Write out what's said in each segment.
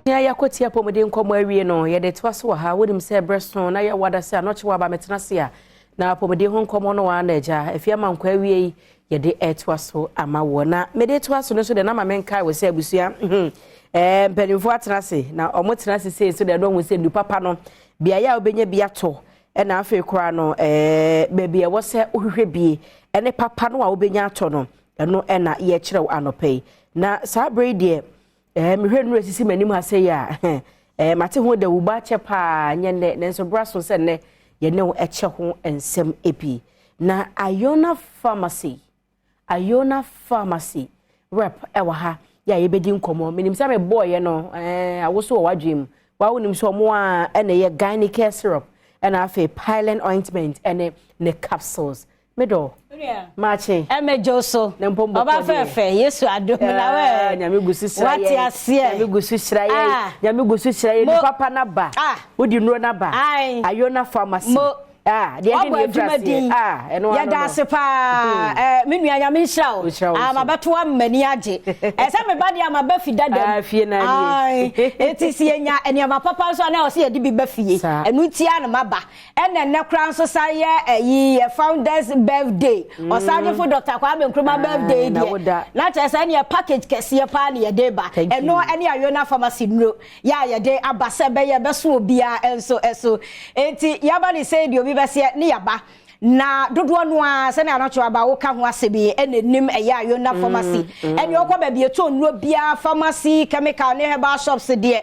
Ya yakoti apomode nkomo awie no ye de toaso ha wonim se breson na ye wada se anoche wa ba metena se a na apomode ho nkomo no wa na eja efia mankwa awie ye de toaso ama wo na me de toaso no so de na ma menkai we se abusua mpanimfo atena se na omo tena se so de do wo se ndu papa no bia ya obenya bia to na afi kura no baby e wo se ohwehwe bie ene papa no a obenya ato no eno na ye kirew anopai na sa brede mehwe no resisi manim ha se ya mate ho da wuba che pa nye ne nso braso se ne ye ne wo eche ho ensem epi na Iona pharmacy rep ewa ha ya ye bedi nkomo menim se me boy no awoso wo wadwem wa wonim so mo a ene ye gynecare syrup ena afi pilot ointment ene ne capsules medo machi emejoso oba fefe yesu adom na we nyame gusu sira ye wati ase nyame gusu sira ye nyame gusu sira ye ni papa na ba wodi nuro na ba Iona pharmacy de adwumadi eno ya da se pa menu anyame nhyira o amabeto amani age se me ba de amaba fi dadam fie na ni etisi enya eniama papa so na o se ye di bi ba fie enu tia na maba ene kra nso sa ye yi founders birthday o sa de for Dr. Kwame Nkrumah birthday dia na che sa ne package kese pa na ye de ba eno ene Iona pharmacy nro ya ye de abase be ye be so obia enso eso enti ya ba ni say di obi bese ne yaba na dodo no a se na anocho aba wo ka ho asebi enenim eya Iona pharmacy ene okwa ba bi eto nro bia pharmacy chemical ne herbal shops de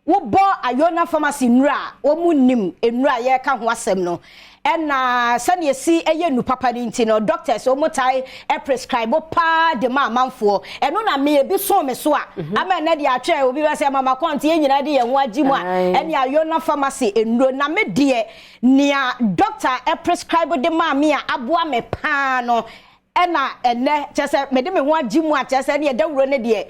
wo bo Iona pharmacy nra wo munim enra ye ka ho asem no ena se ne si eye nu papa ni nti no doctors o motai prescribe pa de ma manfo eno na me bi so me so a ama na de atwe obi we se mama konti enyina de ye ho agimu a ene Iona pharmacy enro na me de nia doctor prescribe de ma me a aboa me pa no ena ene chese me de me ho agimu a chese ne de wuro ne de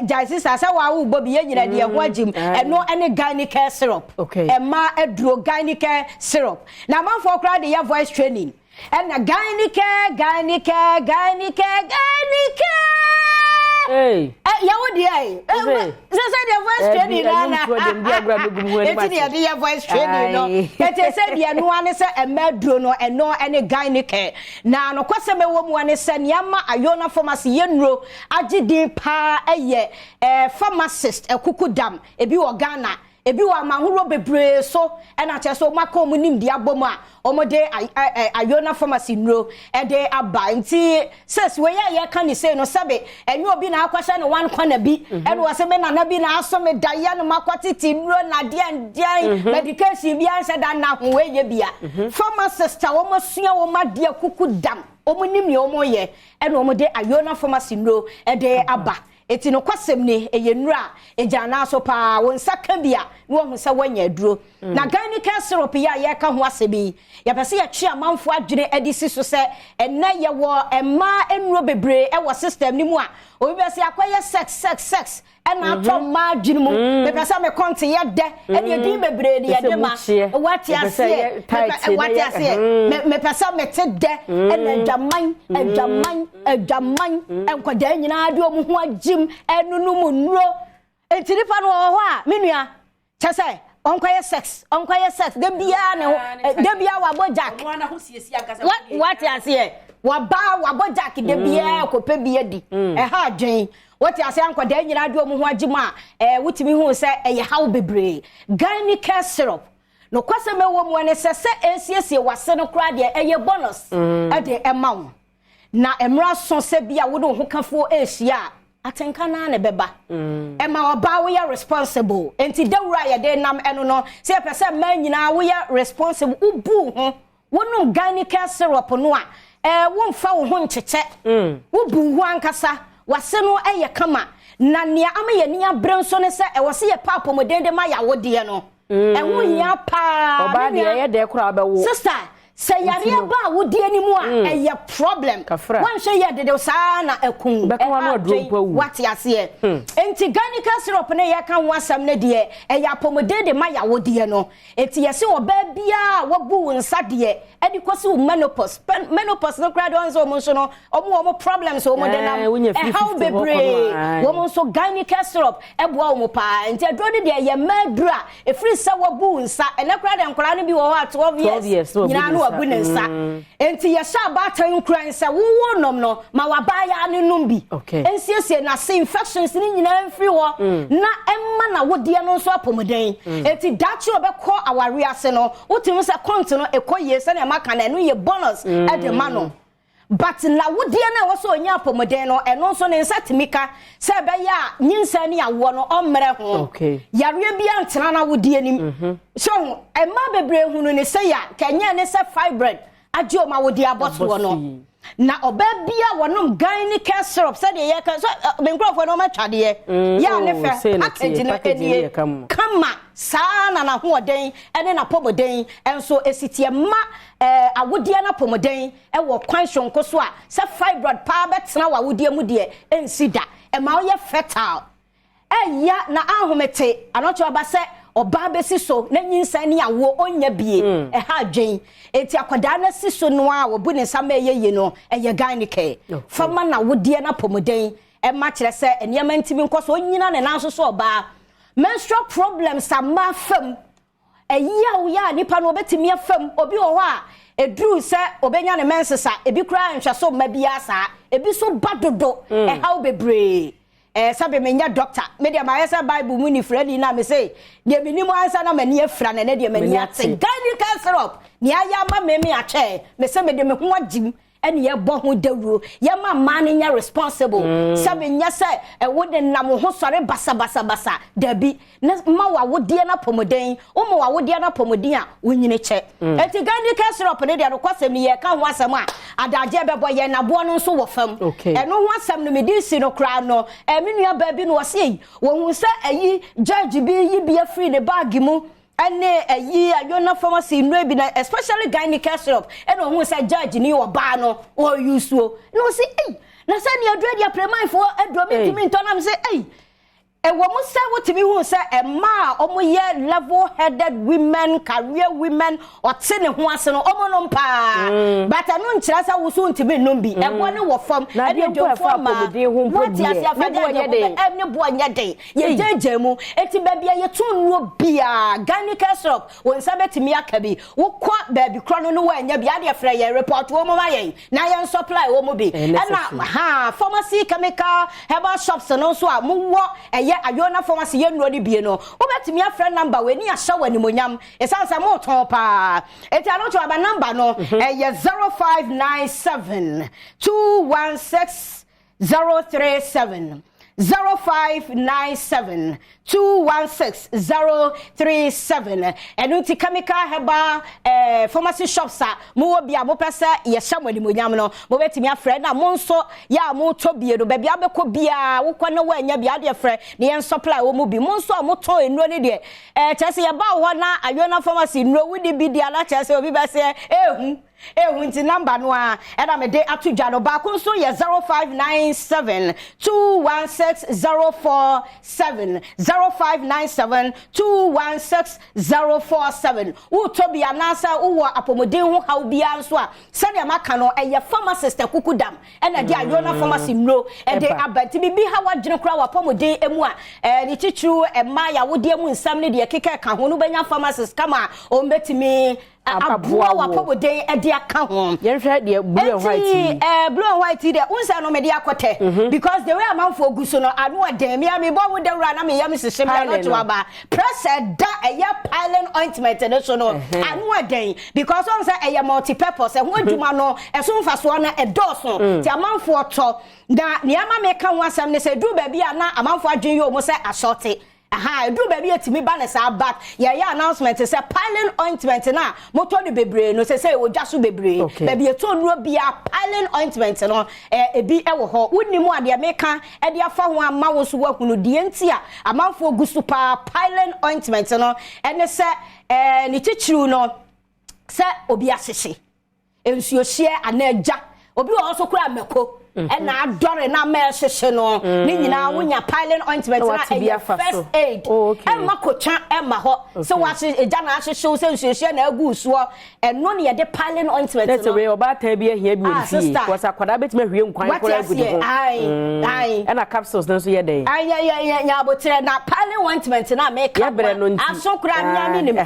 jaisi sasa wa wo bobi enyina de ho agim eno ene gynecare syrup ema eduro gynecare syrup na manfo kra de ya voice training ena gynecare hey ya wo de say the voice training na eti de voice training no eti say de no ane say emaduro no eno ene gynecare na no kwase me wo mu ane say niama Iona pharmacy yenro agidin pa eye pharmacist ekukudam ebi wo Ghana ebi wa mahuro bebre so ena che so maka omunim dia bom a omode Iona pharmacy nro de aba nti ses we ya kan ni say no sabe enyo obi na akwahye no wan kwana bi ene wo se me na bi na aso me daya no makwatiti nro na dia medication bi anse da na ho we ye bia pharmacist a wo masua wo madia kukudam omunim ne omoye ene omode Iona pharmacy nro de aba eti no kwasem ni eyenura ejana so pa won saka bia no hu se wanya aduro na gynecare syrup ya ye ka ho asebi ya pese ya twa manfo adwene edisi so se ena ye wo ema enuro bebre e wo system ni mu a obi be se akoye sex ena atwa ma adwene mu me pese me konte ye de ene edin bebre ni ye de ma wati ase me pese me te de ena adwaman enkwada nyina ade o mu ho agim enunu nuro entiripa no ho a menua chese onkoye sex de bia ne de bia wa bojak wana ho siesi agasa what ase wa ba wa bojak de bia kope bia di ha adwen what ase ankwada nyina ade o mu ho agim a wutimi hu se eye how bebre gynecare syrup no kwase mewo mu ne se esiesie wase no kra de eye bonus ade emawo na emra so se bia wo do ho kafo ehia atenka na ne beba ema oba we are responsible enti dawura ye de nam eno no se pese ma nyina we are responsible ubu ho wonu gynecare syrup no a wo mfa wo ho ncheche wo bu ho ankasa wase no eye kama na nia ama ye nia brenso ne se e wose ye papo modende ma ya wo de no e ho hia pa oba de ye de kura ba wo sister say yare ba wo die ni mu a eye problem wan hwe ye de saa na ekun what ya se enti ganica syrup na ye kan wasam na de eye apomode de ma ya wo de no enti ye se oba bia wo bu nsa de edi kosi menopause no kra don so mo so no omo problems o mo de na how bebre wo mo so ganica syrup eboa wo pa enti adro de ye madura e free sa wo bu nsa ene kra de nkora no bi wo ha 12 years nyina no abu nsa enti ye sha batan kra nsa wo nom no ma wa ba ya ne numbi ensiesie na se infections ni nyina free wo na emma na wo de no so apomoden enti dachi obekọ aware ase no utimi se count no ekoye se na maka na no ye bonus e de ma no but na wo de na wo so onya apomoden no eno so ne nsa timika se be ya nyinsa ni awo no omre ho yare bia ntena na wo de nim so emma bebre hunu ne se ya kenya ne se fibroid ajo ma wo de aboso no na obabia wonom ganica syrup said ye kan so benkrofo no ma twade ya ne fe package no edie kama sana na hoden ene na pomoden enso esitie ma awodie na pomoden e wo kwan hwonko so a se fibroid pa betena wa awodie mu de ensida e ma ye fertile ya na ahomete anocho abase oba besi so na nyinsa ni awo onya bie ha adwen eti akwada na siso no a wo bu ne sama yeye no eye ganike fama na wodie na pomoden e ma kire se enema ntimi nkoso onyina ne nanso so oba menstrual problems ama fam ya nipa no obetimi afam obi wo ho a edru se obenya ne mensesa ebi kura nhwa so ma bia sa ebi so badodo how bebre sabe menya doctor media ma yesa bible mu ni fredi na me say de minimu ansa na mani afra na de mani ate ganica syrup ni aya ma me ache me say me de me ho agim ene ye bo ho dawuro ye ma ma ne nya responsible sabe nya say wo de nam ho sore basa dabi ma wa wodie na pomoden o ma wa wodie na pomoden a wonyine che eti ganica syrup ne de no kwasem ni ye ka ho asem a adaje bebo ye na bo no so wo fam eno ho asem no medisi no kra no menua ba bi no wo se wo hu se ayi judge bi yi bi afri ne bag mu ene ayi Iona pharmacy no bi na especially ganica syrup eno hu se judge ni oba no o use no se na se ni adre dia premanfo adro mi timi ntonam se wo mu se wotimi hu se ma omo ye level headed women career women ote ne ho ase no omo no mpa but anu nkyira sa wo so ntimi no bi ebo ne wo fam e de jo fam ma what ya se afade ne bo anya den ye jeje mu eti ba bia ye tun no bia ganica syrup won sa betimi aka bi wo kwa ba bi kro no wo anya bia de frɛ ye report wo mo ma ye na ye supply wo mo bi na pharmacy chemical herbal shops no so a mo wo Iona pharmacy ye no de bie no obetimi afra number we ni ahya wani monyam esansa mo ton pa eti anocho aba number no ye 0597 216 037 0597 216 037 enuti chemical heba pharmacy shops a mo bia mo pese ye shamwani monyam no mo betimi afre na mo nso ya mo to bie do ba bia beko bia wo kwa na wa anya bia de frɛ ne yen supply wo mo bi mo nso mo ton enuro ne de chese ye ba ho na Iona pharmacy nuro wudi bi dia la chese obi ba se nti number no a eda me de atudwa no ba ko so ye 0597 216 047 0597 216 047 wo tobi anasa wo apomodin ho haw bia nso a se de maka no eye pharmacist kukudam ena de Iona pharmacy no e de abanti bibi ha wadwene kra wa apomodin emu a ni chichu ma ya wode emu nsam ne de keke ka ho no benya pharmacist kama o mbetimi abua wa poboden e de aka ho ye hwe de blue and white blue and white de unsa no me de akote because the way amanfo oguso no anu oden me bo wo de wura na me yam sese me no to aba press da eye pilot ointment no so no anu oden because unsa eye multi purpose e ho adwuma no e so mfa so na e doso ti amanfo oto na ne ama me ka ho asam ne se du ba bia na amanfo adwen yo mo se asorte do baby etimi ba na sa back ye announcement say pilot ointment na moto de bebre no say o dwaso bebre baby eto nuro bia pilot ointment no ebi e wo ho wonimu ade meka e de afa ho ama wo so wahunu de enti a amanfo gusu pa pilot ointment no ene say ni chichiru no say obi asese ensuo hye anaja obi wo so kura meko and I don't know Mercino, Nina, when you're piling ointment and your first aid. And Makocha and Maho. So what's it? Jana shows sensation, a goose war, and none yet the piling ointment. That's a way about Tabia here, sister. Was a quadabit me room quite I and a capsules don't see a day. I but not piling ointment and I make up, I'm so crying.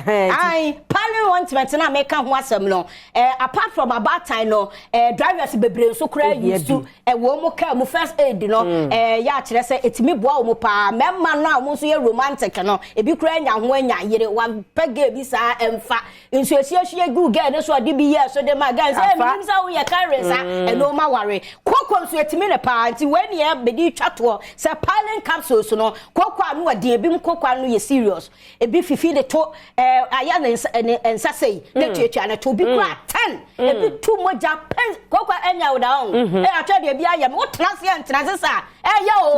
I piling ointment and I make up once some long. Apart from about time, no, drivers be so cry used to. E wo mo ka mo first aid no ya kire se etimi boa mo pa memma no a mo so ye romantic no e bi kura nya ho anya yire wa pege bi sa emfa nso ehie gu ga ne so de bi ye so de ma ga se mi sa wo ye carry sa e no ma ware kokko nso etimi ne pa nti when ye be di twato se piling capsules no kokko anu ade bi kokko anu ye serious e bi fifi de to aya ne ensa sei ne twetwa ne to bi kura 10 e bi too moja pen kokko anya wo down e atwa bi ayam wo transe entrance sa yo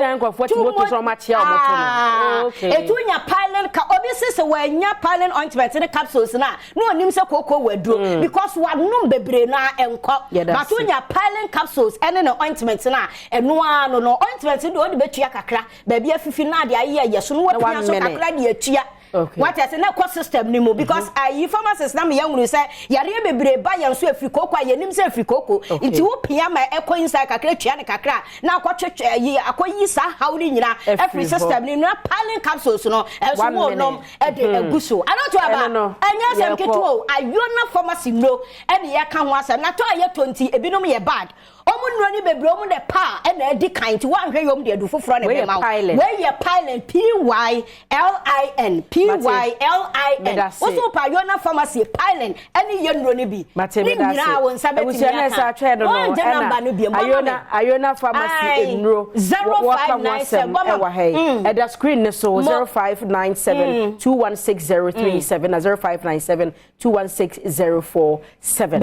too much from machia omoto etunya piling ka obi sese wanya piling ointment ne capsules na no onim se kokko waduro because wadnum bebre na enko but unya piling capsules ene ne ointment na eno ano no ointment de odi betua kakra ba bia fifi na de aye yeso no wapia so kakra de atua. Okay. What is an ecosystem nimo because I pharmacist na me yangu say yare bebre ba yan so afrikoko ayenim se afrikoko nti wo pia ma eco inside kakra tua ne kakra na akotwetwe yi akoyi sa hawri nyina every system ni na piling capsules no so wo nom e de aguso anoto aba anya sem keto Iona pharmacy no e de ya ka ho asem na to aye 20 ebinom ye bad omu nro ni bebre omu de pa e na edi kan ti wan hwe yom de adu foforo ne be ma we ye piling PYLIN also pa Iona pharmacy piling any yenro ni bi ni nyina won sabeti na sa twa do no Iona pharmacy enro 0597 ewa hey e da screen ne so 0597 2160337 na 0597 2160447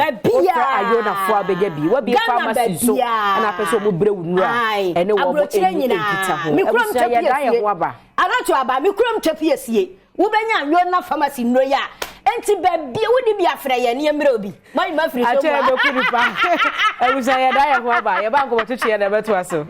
Iona fo abege bi wa bi pharmacy so na pese mo brewu nura ene wo mo enkita ho mikrom tapie ho aba anacho aba mikrom tapie sie wo benya Iona pharmacy no ya enti bebie wodi bi afre ye ne emre obi mai ma firi so ache be kunipa e wusa ye da ye ho aba ye ba nko botutu ye da beto aso